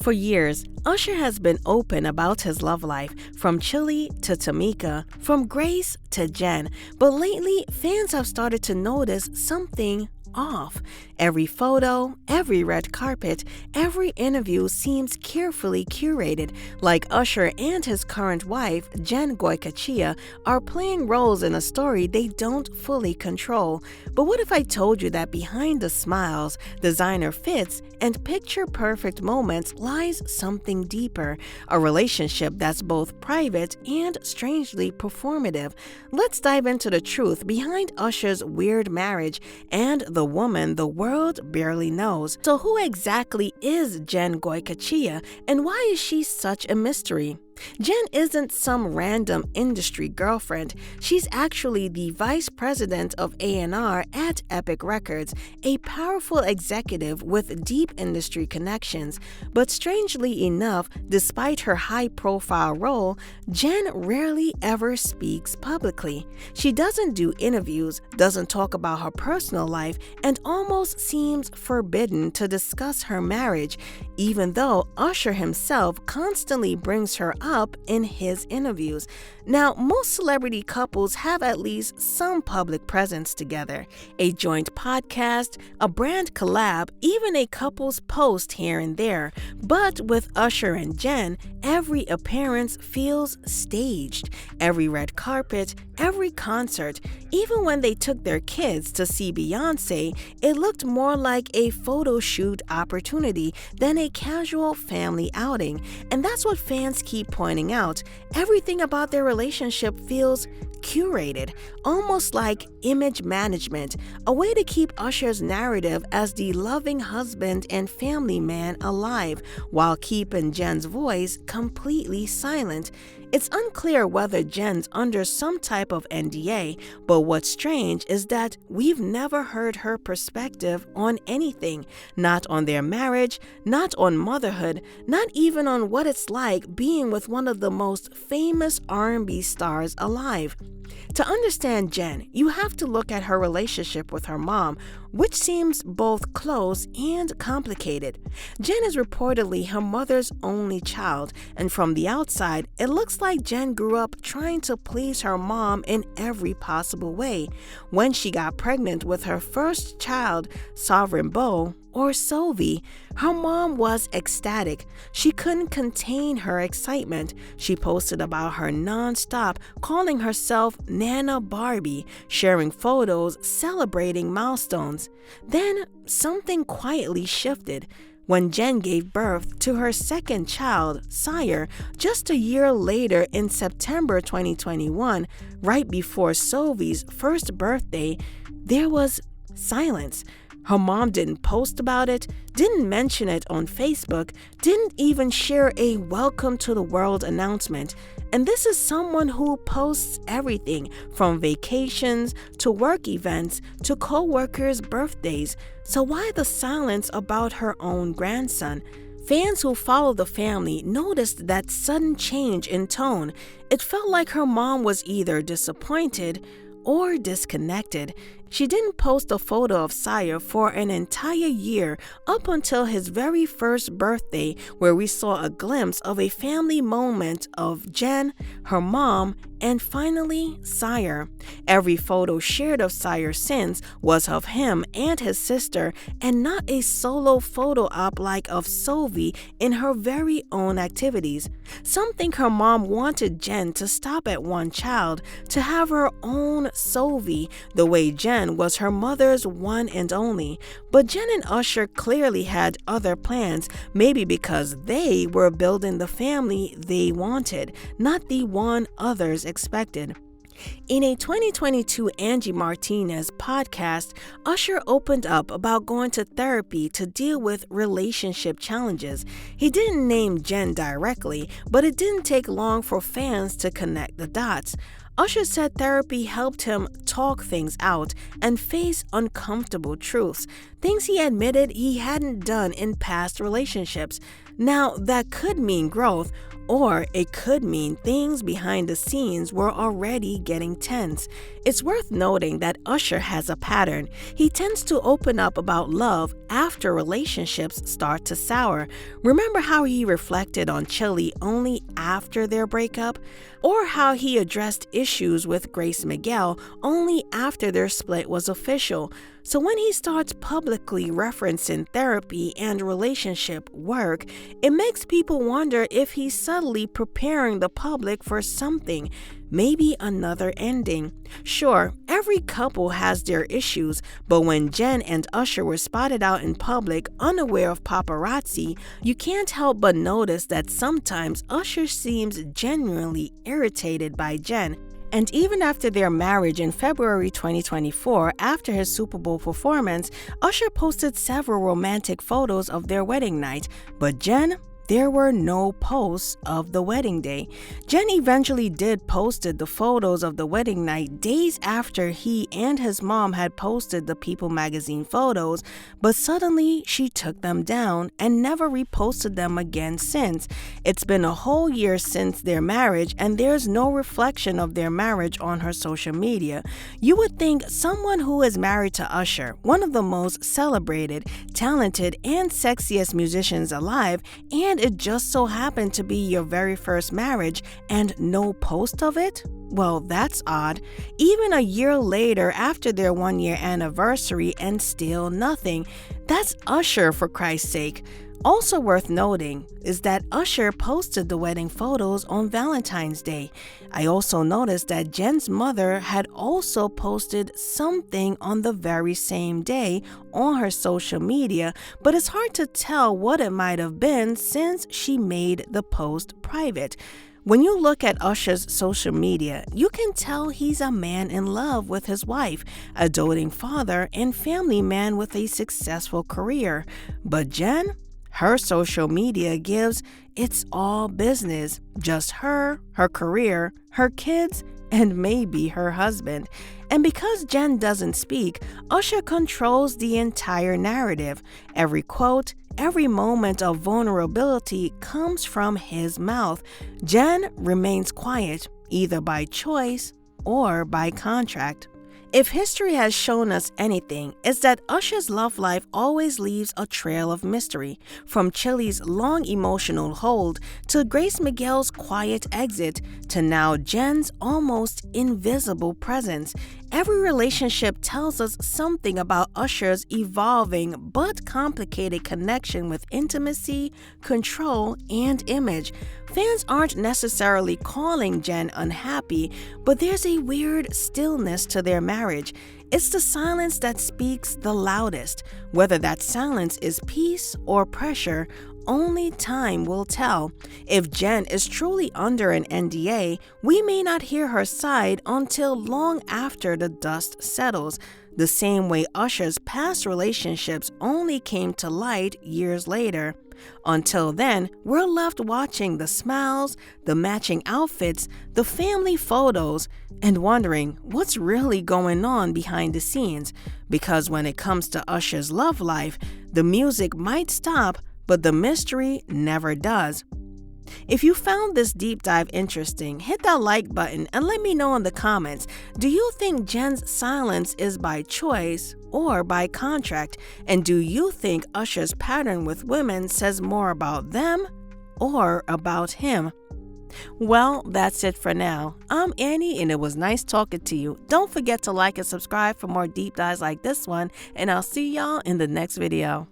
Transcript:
For years, Usher has been open about his love life, from Chilli to Tameka, from Grace to Jenn, but lately fans have started to notice something off. Every photo, every red carpet, every interview seems carefully curated, like Usher and his current wife, Jenn Goicoechea, are playing roles in a story they don't fully control. But what if I told you that behind the smiles, designer fits, and picture-perfect moments lies something deeper, a relationship that's both private and strangely performative? Let's dive into the truth behind Usher's weird marriage and the woman the world barely knows. So who exactly is Jenn Goicoechea, and why is she such a mystery? Jenn isn't some random industry girlfriend. She's actually the vice president of A&R at Epic Records, a powerful executive with deep industry connections. But strangely enough, despite her high-profile role, Jenn rarely ever speaks publicly. She doesn't do interviews, doesn't talk about her personal life, and almost seems forbidden to discuss her marriage, even though Usher himself constantly brings her up in his interviews. Now, most celebrity couples have at least some public presence together, a joint podcast, a brand collab, even a couple's post here and there. But with Usher and Jenn, every appearance feels staged. Every red carpet, every concert, even when they took their kids to see Beyoncé, it looked more like a photo shoot opportunity than a casual family outing. And that's what fans keep pointing out. Everything about their relationship feels curated, almost like image management, a way to keep Usher's narrative as the loving husband and family man alive, while keeping Jenn's voice completely silent. It's unclear whether Jenn's under some type of NDA, but what's strange is that we've never heard her perspective on anything, not on their marriage, not on motherhood, not even on what it's like being with one of the most famous R&B stars alive. To understand Jenn, you have to look at her relationship with her mom, which seems both close and complicated. Jenn is reportedly her mother's only child, and from the outside, it looks like Jenn grew up trying to please her mom in every possible way. When she got pregnant with her first child, Sovereign Beau, or Sovi, her mom was ecstatic. She couldn't contain her excitement. She posted about her nonstop, calling herself Nana Barbie, sharing photos, celebrating milestones. Then something quietly shifted. When Jenn gave birth to her second child, Sire, just a year later in September 2021, right before Sovi's first birthday, there was silence. Her mom didn't post about it, didn't mention it on Facebook, didn't even share a welcome to the world announcement. And this is someone who posts everything from vacations to work events to co-workers' birthdays. So why the silence about her own grandson? Fans who follow the family noticed that sudden change in tone. It felt like her mom was either disappointed or disconnected. She didn't post a photo of Sire for an entire year, up until his very first birthday, where we saw a glimpse of a family moment of Jenn, her mom, and finally, Sire. Every photo shared of Sire since was of him and his sister, and not a solo photo op like of Sovi in her very own activities. Some think her mom wanted Jenn to stop at one child, to have her own Sovi, the way Jenn was her mother's one and only. But Jenn and Usher clearly had other plans, maybe because they were building the family they wanted, not the one others expected. In a 2022 Angie Martinez podcast, Usher opened up about going to therapy to deal with relationship challenges. He didn't name Jenn directly, but it didn't take long for fans to connect the dots. Usher said therapy helped him talk things out and face uncomfortable truths, things he admitted he hadn't done in past relationships. Now, that could mean growth, or it could mean things behind the scenes were already getting tense. It's worth noting that Usher has a pattern. He tends to open up about love after relationships start to sour. Remember how he reflected on Chilli only after their breakup? Or how he addressed issues with Grace Miguel only after their split was official. So when he starts publicly referencing therapy and relationship work, it makes people wonder if he's subtly preparing the public for something, maybe another ending. Sure, every couple has their issues, but when Jenn and Usher were spotted out in public unaware of paparazzi, you can't help but notice that sometimes Usher seems genuinely irritated by Jenn. And even after their marriage in February 2024, after his Super Bowl performance, Usher posted several romantic photos of their wedding night, but Jenn, there were no posts of the wedding day. Jenn eventually did posted the photos of the wedding night days after he and his mom had posted the People magazine photos, but suddenly she took them down and never reposted them again since. It's been a whole year since their marriage and there's no reflection of their marriage on her social media. You would think someone who is married to Usher, one of the most celebrated, talented, and sexiest musicians alive, and it just so happened to be your very first marriage and no post of it? Well, that's odd. Even a year later after their 1-year anniversary and still nothing. That's Usher, for Christ's sake. Also worth noting is that Usher posted the wedding photos on Valentine's Day. I also noticed that Jenn's mother had also posted something on the very same day on her social media, but it's hard to tell what it might have been since she made the post private. When you look at Usher's social media, you can tell he's a man in love with his wife, a doting father, and family man with a successful career. But Jenn? Her social media gives it's all business, just her career, her kids, and maybe her husband. And because Jenn doesn't speak, Usher controls the entire narrative. Every quote, every moment of vulnerability comes from his mouth. Jenn remains quiet, either by choice or by contract. If history has shown us anything, it's that Usher's love life always leaves a trail of mystery, from Chilli's long emotional hold to Grace Miguel's quiet exit to now Jenn's almost invisible presence. Every relationship tells us something about Usher's evolving but complicated connection with intimacy, control, and image. Fans aren't necessarily calling Jenn unhappy, but there's a weird stillness to their marriage. It's the silence that speaks the loudest. Whether that silence is peace or pressure, only time will tell. If Jenn is truly under an NDA, we may not hear her side until long after the dust settles, the same way Usher's past relationships only came to light years later. Until then, we're left watching the smiles, the matching outfits, the family photos, and wondering what's really going on behind the scenes. Because when it comes to Usher's love life, the music might stop, but the mystery never does. If you found this deep dive interesting, hit that like button and let me know in the comments, do you think Jenn's silence is by choice or by contract? And do you think Usher's pattern with women says more about them or about him? Well, that's it for now. I'm Annie and it was nice talking to you. Don't forget to like and subscribe for more deep dives like this one, and I'll see y'all in the next video.